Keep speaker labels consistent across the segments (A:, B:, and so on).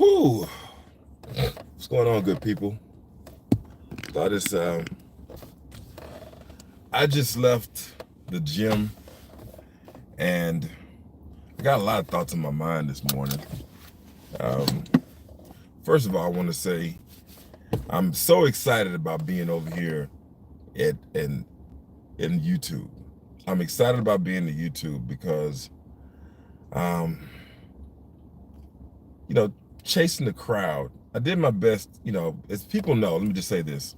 A: Whew. What's going on, good people? I just, I just left the gym, and I got a lot of thoughts in my mind this morning. Um, First of all, I want to say I'm so excited about being over here at in YouTube. I'm excited about being in YouTube because, um, you know, chasing the crowd. I did my best. As people know, let me just say this: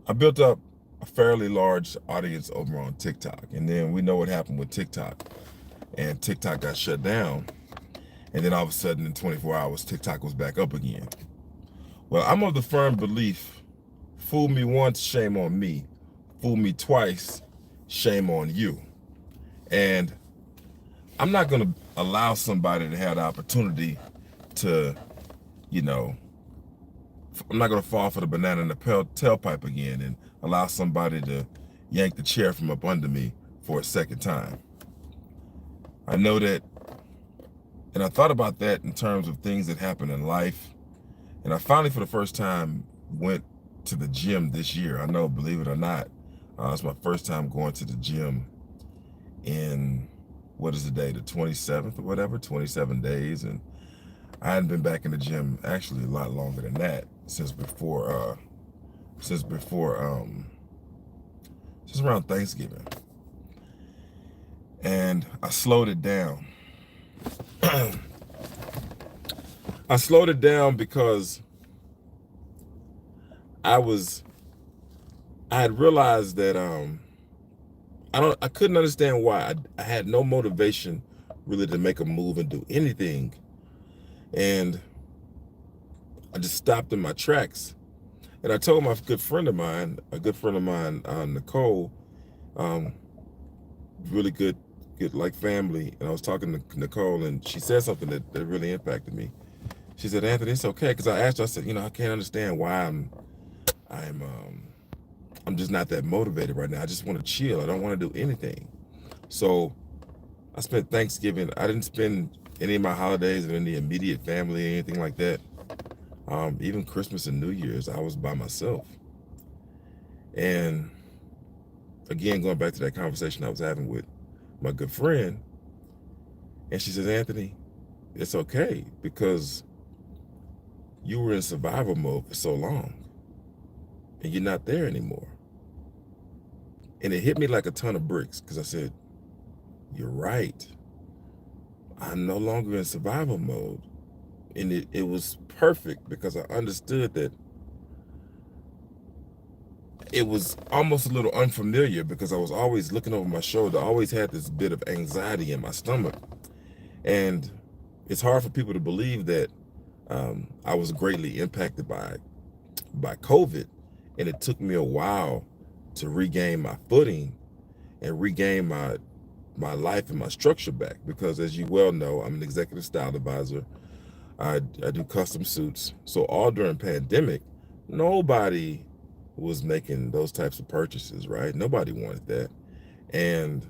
A: I built up a fairly large audience over on TikTok, and then we know what happened with TikTok, and TikTok got shut down, and then all of a sudden in 24 hours TikTok was back up again. Well, I'm of the firm belief, fool me once, shame on me. Fool me twice, shame on you. And I'm not going to allow somebody to have the opportunity to, you know, I'm not going to fall for the banana in the tailpipe again and allow somebody to yank the chair from up under me for a second time. I know that, and I thought about that in terms of things that happen in life. And I finally, for the first time, went to the gym this year. I know, believe it or not, it's my first time going to the gym in, what is the day, the 27th or whatever, 27 days. And I hadn't been back in the gym actually a lot longer than that since around Thanksgiving. And I slowed it down. I slowed it down because I had realized that I couldn't understand why. I had no motivation really to make a move and do anything. And I just stopped in my tracks. And I told my good friend of mine, Nicole, really good like family. And I was talking to Nicole, and she said something that really impacted me. She said, "Anthony, it's okay." Because I asked her, I said, I can't understand why I'm just not that motivated right now. I just want to chill. I don't want to do anything. So I spent Thanksgiving. I didn't spend any of my holidays with any immediate family or anything like that. Even Christmas and New Year's, I was by myself. And again, going back to that conversation I was having with my good friend, and she says, "Anthony, it's okay because you were in survival mode for so long and you're not there anymore." And it hit me like a ton of bricks because I said, "You're right. I'm no longer in survival mode." And it was perfect because I understood that it was almost a little unfamiliar because I was always looking over my shoulder. I always had this bit of anxiety in my stomach. And it's hard for people to believe that I was greatly impacted by COVID. And it took me a while to regain my footing and regain my life and my structure back. Because as you well know, I'm an executive style advisor. I do custom suits. So all during pandemic, nobody was making those types of purchases, right? Nobody wanted that. And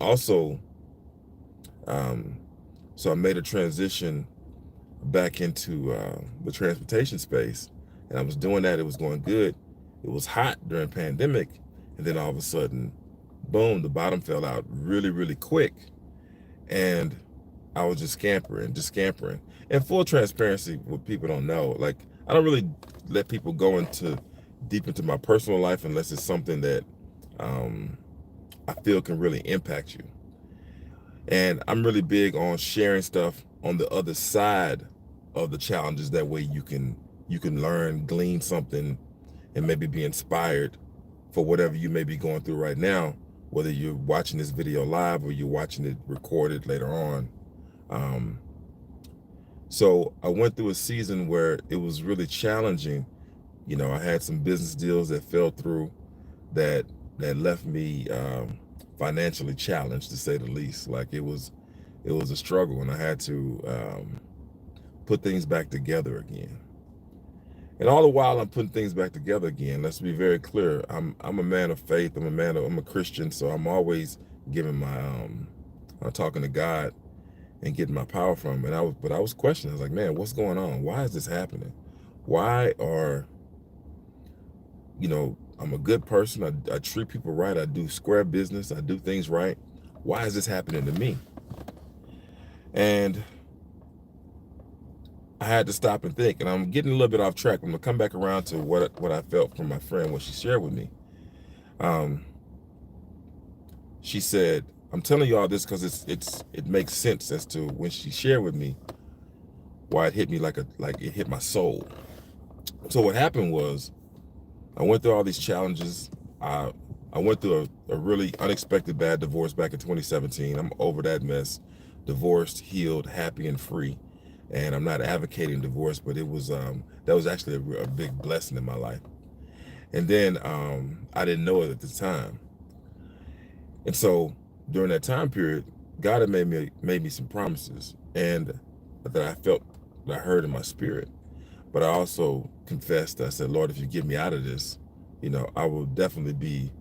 A: also, so I made a transition back into the transportation space, and I was doing that. It was going good. It was hot during pandemic, and then all of a sudden, boom, the bottom fell out really, really quick, and I was just scampering. And full transparency, what people don't know, like I don't really let people go deep into my personal life unless it's something that I feel can really impact you. And I'm really big on sharing stuff on the other side of the challenges. That way you can learn, glean something, and maybe be inspired for whatever you may be going through right now, whether you're watching this video live or you're watching it recorded later on. So I went through a season where it was really challenging. I had some business deals that fell through that left me financially challenged, to say the least. Like it was a struggle, and I had to put things back together again. And all the while I'm putting things back together again, let's be very clear. I'm a man of faith. I'm a Christian, so I'm always giving my talking to God and getting my power from. And I was questioning. I was like, man, what's going on? Why is this happening? Why are, I'm a good person. I treat people right. I do square business. I do things right. Why is this happening to me? And I had to stop and think. And I'm getting a little bit off track. I'm gonna come back around to what I felt from my friend, what she shared with me. She said, I'm telling you all this because it makes sense as to when she shared with me why it hit me like it hit my soul. So what happened was, I went through all these challenges. I went through a really unexpected bad divorce back in 2017. I'm over that mess, divorced, healed, happy, and free. And I'm not advocating divorce, but it was that was actually a big blessing in my life. And then I didn't know it at the time. And so during that time period, God had made me some promises, and that I felt, that I heard in my spirit. But I also confessed, I said, Lord, if you get me out of this, I will definitely be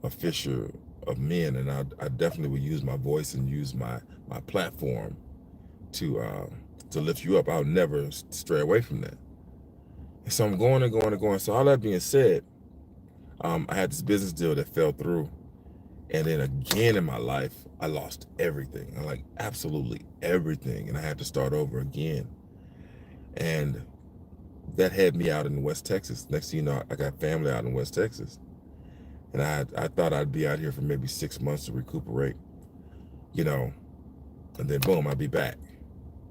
A: a fisher of men, and I definitely will use my voice and use my platform to lift you up. I'll never stray away from that. And so I'm going and going and going. So all that being said, I had this business deal that fell through. And then again in my life, I lost everything. Like absolutely everything. And I had to start over again. And that had me out in West Texas. Next thing you know, I got family out in West Texas. And I thought I'd be out here for maybe 6 months to recuperate, and then boom, I'd be back.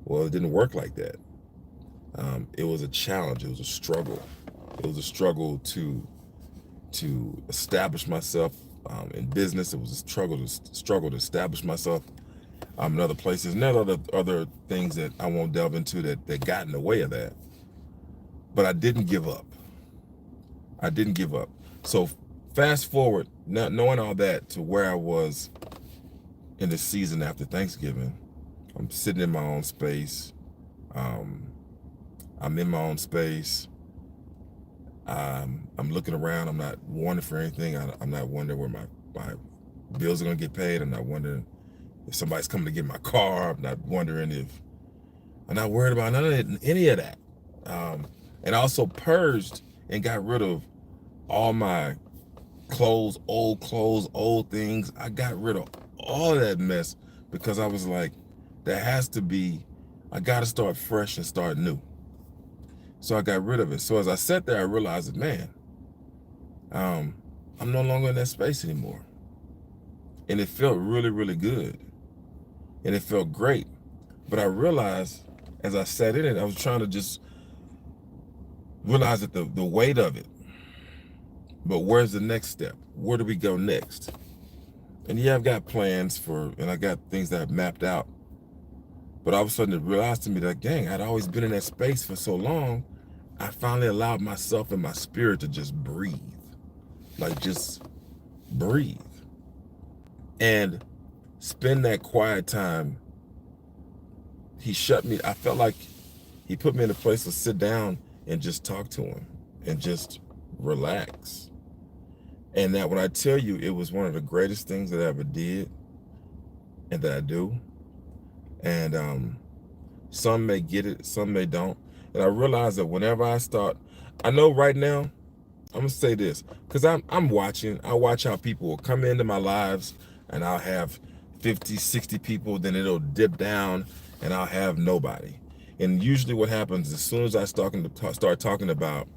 A: Well, it didn't work like that. It was a challenge. It was a struggle. It was a struggle to establish myself in business. It was a struggle to establish myself in other places. And there are other things that I won't delve into that got in the way of that. But I didn't give up. I didn't give up. So fast forward, not knowing all that, to where I was in the season after Thanksgiving. I'm sitting in my own space. I'm in my own space. I'm looking around. I'm not wondering for anything. I'm not wondering where my bills are going to get paid. I'm not wondering if somebody's coming to get my car. I'm not worried about any of that. And I also purged and got rid of all my clothes, old things. I got rid of all of that mess because I was like, I got to start fresh and start new. So I got rid of it. So as I sat there, I realized that, man, I'm no longer in that space anymore. And it felt really, really good. And it felt great. But I realized as I sat in it, I was trying to just realize that the weight of it. But where's the next step? Where do we go next? And yeah, I've got plans and I got things that I've mapped out. But all of a sudden it realized to me that, dang, I'd always been in that space for so long. I finally allowed myself and my spirit to just breathe. Like just breathe. And spend that quiet time. He shut me. I felt like he put me in a place to sit down and just talk to him and just relax. And that when I tell you, it was one of the greatest things that I ever did and that I do. And some may get it, some may don't. And I realize that whenever I know right now, I'm gonna say this, because I'm watching. I watch how people will come into my lives and I'll have 50, 60 people, then it'll dip down and I'll have nobody. And usually what happens, as soon as I start talking about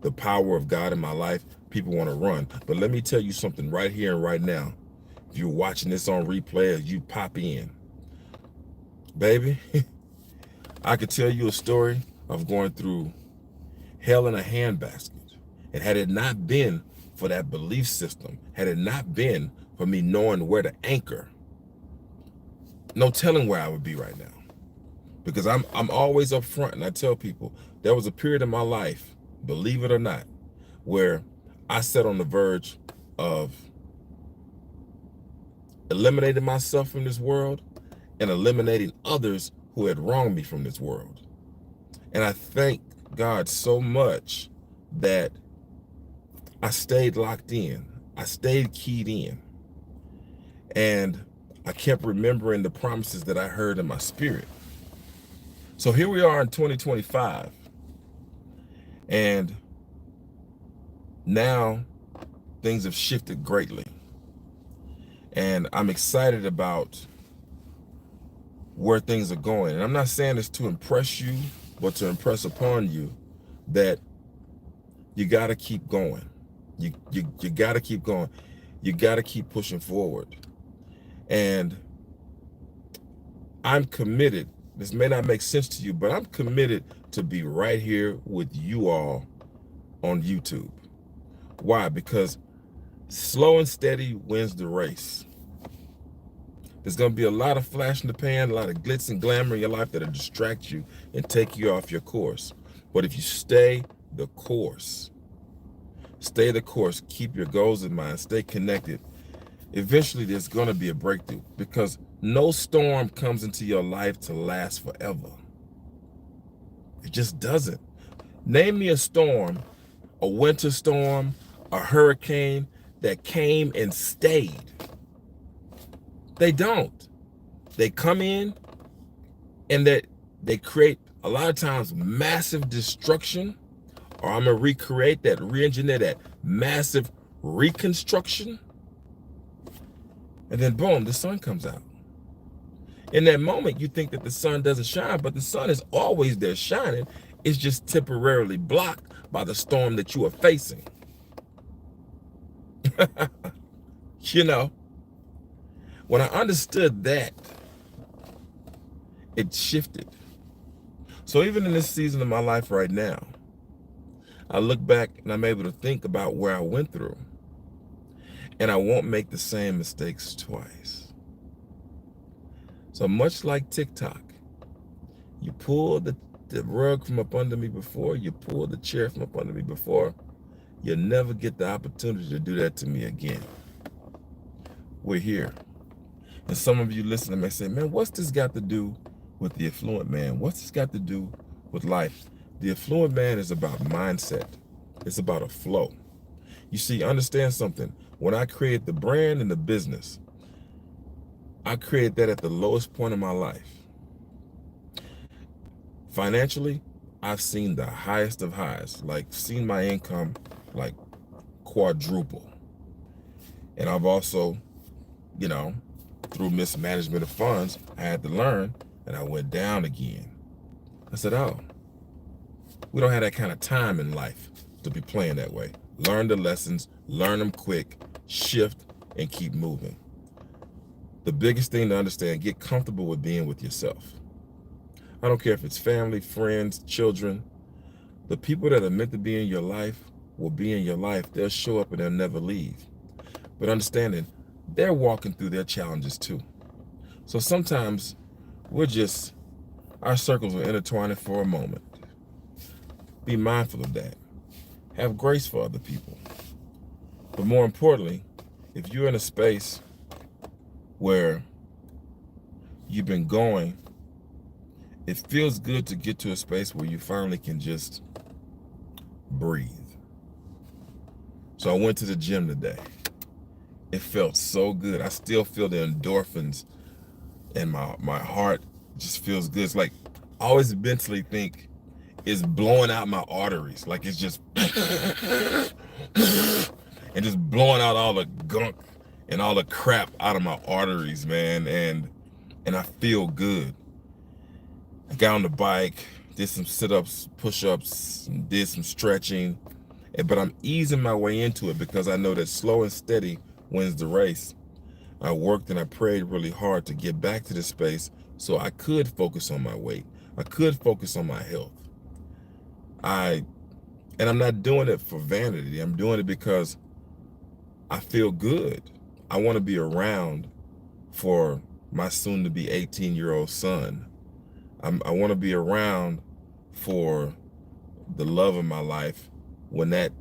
A: the power of God in my life, people want to run. But let me tell you something right here and right now. If you're watching this on replay, as you pop in, baby, I could tell you a story of going through hell in a handbasket. And had it not been for that belief system, had it not been for me knowing where to anchor, no telling where I would be right now. Because I'm always up front, and I tell people, there was a period in my life, believe it or not, where I sat on the verge of eliminating myself from this world and eliminating others who had wronged me from this world. And I thank God so much that I stayed locked in. I stayed keyed in. And I kept remembering the promises that I heard in my spirit. So here we are in 2025, and now things have shifted greatly. And I'm excited about where things are going. And I'm not saying this to impress you, but to impress upon you that you got to keep going. You got to keep going. You got to keep pushing forward. And I'm committed. This may not make sense to you, but I'm committed to be right here with you all on YouTube. Why? Because slow and steady wins the race. There's going to be a lot of flash in the pan, a lot of glitz and glamour in your life that'll distract you and take you off your course. But if you stay the course, keep your goals in mind, stay connected, eventually there's going to be a breakthrough, because no storm comes into your life to last forever. It just doesn't. Name me a storm, a winter storm, a hurricane that came and stayed. They don't. They come in and they create a lot of times massive destruction, or I'm gonna recreate that, re-engineer that massive reconstruction, and then boom, the sun comes out. In that moment, you think that the sun doesn't shine, but the sun is always there shining. It's just temporarily blocked by the storm that you are facing. You know, when I understood that, it shifted. So even in this season of my life right now, I look back and I'm able to think about where I went through, and I won't make the same mistakes twice. So much like TikTok, you pull the rug from up under me before, you pull the chair from up under me before, you'll never get the opportunity to do that to me again. We're here. And some of you listening may say, man, what's this got to do with the affluent man? What's this got to do with life? The affluent man is about mindset. It's about a flow. You see, understand something. When I created the brand and the business, I created that at the lowest point of my life. Financially, I've seen the highest of highs, like seen my income like quadruple. And I've also, you know, through mismanagement of funds, I had to learn, and I went down again. I said, oh, we don't have that kind of time in life to be playing that way. Learn the lessons, learn them quick, shift, and keep moving. The biggest thing to understand, get comfortable with being with yourself. I don't care if it's family, friends, children. The people that are meant to be in your life will be in your life. They'll show up and they'll never leave. But understanding, they're walking through their challenges too. So sometimes our circles are intertwining for a moment. Be mindful of that. Have grace for other people. But more importantly, if you're in a space where you've been going, it feels good to get to a space where you finally can just breathe. So I went to the gym today. It felt so good. I still feel the endorphins, and my heart just feels good. It's like I always mentally think it's blowing out my arteries. Like it's just and just blowing out all the gunk and all the crap out of my arteries, man. And I feel good. I got on the bike, did some sit-ups, push-ups, did some stretching, but I'm easing my way into it because I know that slow and steady wins the race. I worked and I prayed really hard to get back to this space so I could focus on my weight. I could focus on my health. And I'm not doing it for vanity. I'm doing it because I feel good. I want to be around for my soon-to-be 18-year-old son. I want to be around for the love of my life when that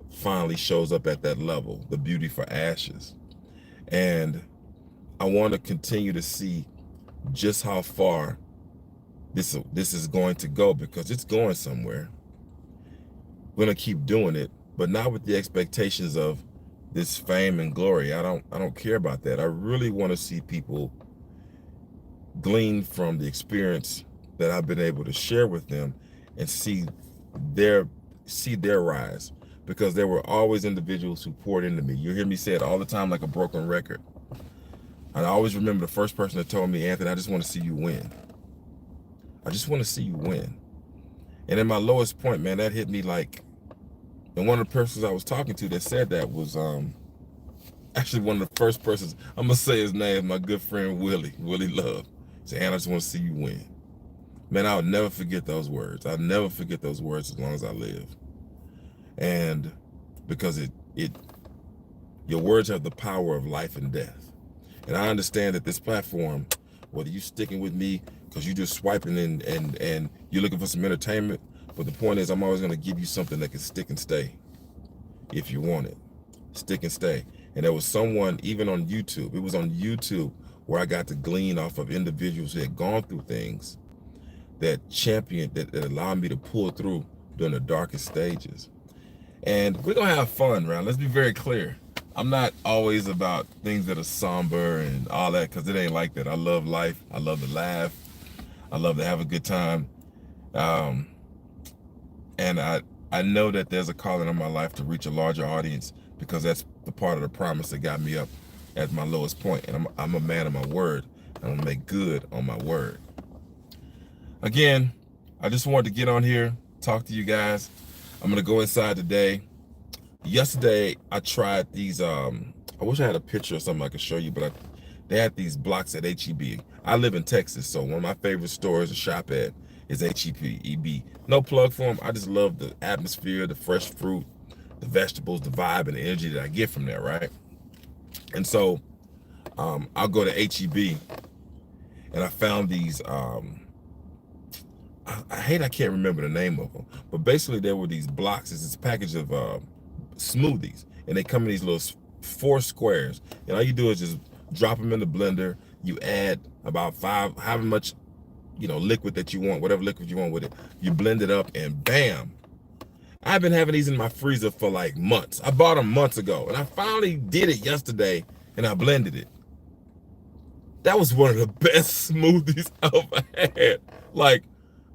A: finally shows up at that level, the beauty for ashes. And I want to continue to see just how far this is going to go, because it's going somewhere. We're going to keep doing it, but not with the expectations of this fame and glory. I don't care about that. I really want to see people glean from the experience that I've been able to share with them and see their rise, because there were always individuals who poured into me. You hear me say it all the time like a broken record. And I always remember the first person that told me, Anthony, I just want to see you win. I just want to see you win. And in my lowest point, man, that hit me like, and one of the persons I was talking to that said that was actually one of the first persons, I'm gonna say his name, my good friend Willie Love. He said, I just want to see you win. Man, I'll never forget those words. I'll never forget those words as long as I live. And because your words have the power of life and death. And I understand that this platform, whether you sticking with me because you're just swiping and you're looking for some entertainment, but the point is I'm always going to give you something that can stick and stay if you want it. Stick and stay. And there was someone, even on YouTube, it was on YouTube where I got to glean off of individuals who had gone through things that championed, that allowed me to pull through during the darkest stages. And we're going to have fun, man. Let's be very clear. I'm not always about things that are somber and all that, because it ain't like that. I love life. I love to laugh. I love to have a good time. And I know that there's a calling on my life to reach a larger audience, because that's the part of the promise that got me up at my lowest point. And I'm a man of my word. I'm going to make good on my word. Again, I just wanted to get on here, talk to you guys. I'm going to go inside today. Yesterday, I tried these, I wish I had a picture or something I could show you, but they had these blocks at HEB. I live in Texas, so one of my favorite stores to shop at is HEB. No plug for them. I just love the atmosphere, the fresh fruit, the vegetables, the vibe, and the energy that I get from there, right? And so I'll go to HEB, and I found these, I can't remember the name of them, but basically there were these blocks. It's this package of smoothies, and they come in these little 4 squares, and all you do is just drop them in the blender. You add about 5, however much, liquid that you want, whatever liquid you want with it. You blend it up, and bam. I've been having these in my freezer for like months. I bought them months ago, and I finally did it yesterday, and I blended it. That was one of the best smoothies I've ever had.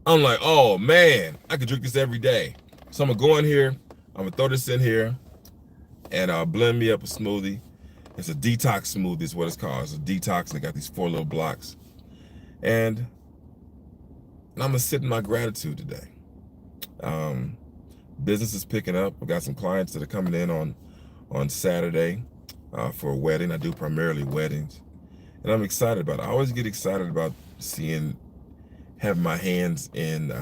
A: I'm like, oh man, I could drink this every day. So I'm gonna go in here, I'm gonna throw this in here, and I'll blend me up a smoothie. It's a detox smoothie is what it's called. It's a detox. They got these 4 little blocks. And I'm gonna sit in my gratitude today. Business is picking up. I've got some clients that are coming in on Saturday for a wedding. I do primarily weddings. And I'm excited about it. I always get excited about having my hands in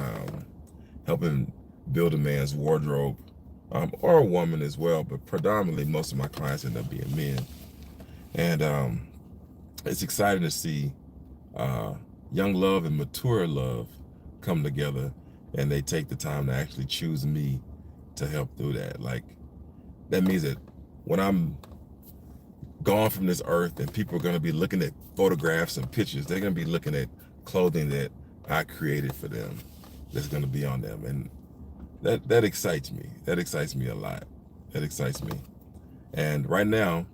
A: helping build a man's wardrobe, or a woman as well, but predominantly most of my clients end up being men. And it's exciting to see young love and mature love come together, and they take the time to actually choose me to help through that. Like, that means that when I'm gone from this earth and people are going to be looking at photographs and pictures, they're going to be looking at clothing that I created for them, that's going to be on them. And that excites me. That excites me a lot. That excites me. And right now,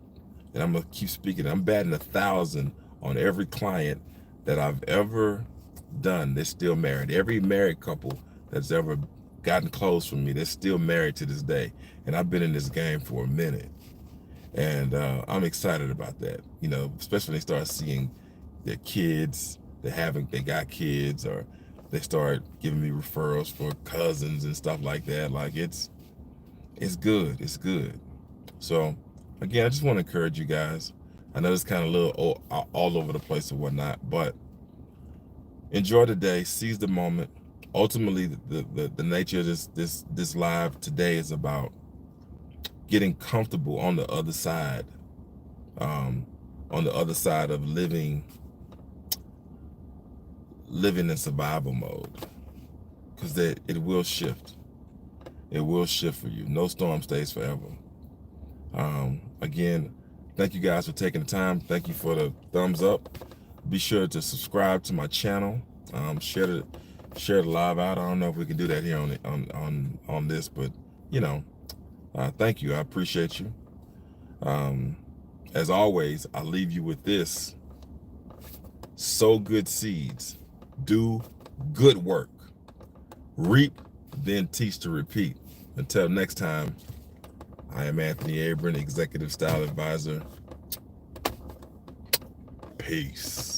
A: and I'm going to keep speaking, I'm batting 1,000 on every client that I've ever done that's still married. Every married couple that's ever gotten close from me, they're still married to this day. And I've been in this game for a minute. And I'm excited about that, especially when they start seeing their kids, they got kids, or they start giving me referrals for cousins and stuff like that. Like, it's good. It's good. So again, I just want to encourage you guys. I know it's kind of a little all over the place and whatnot, but enjoy the day, seize the moment. Ultimately, the nature of this live today is about getting comfortable on the other side, of living in survival mode, because it will shift. It will shift for you. No storm stays forever. Again, thank you guys for taking the time. Thank you for the thumbs up. Be sure to subscribe to my channel. Share the live out. I don't know if we can do that here on this, but thank you. I appreciate you. As always, I leave you with this: sow good seeds, do good work, reap, then teach to repeat. Until next time, I am Anthony Abron, Executive Style Advisor. Peace.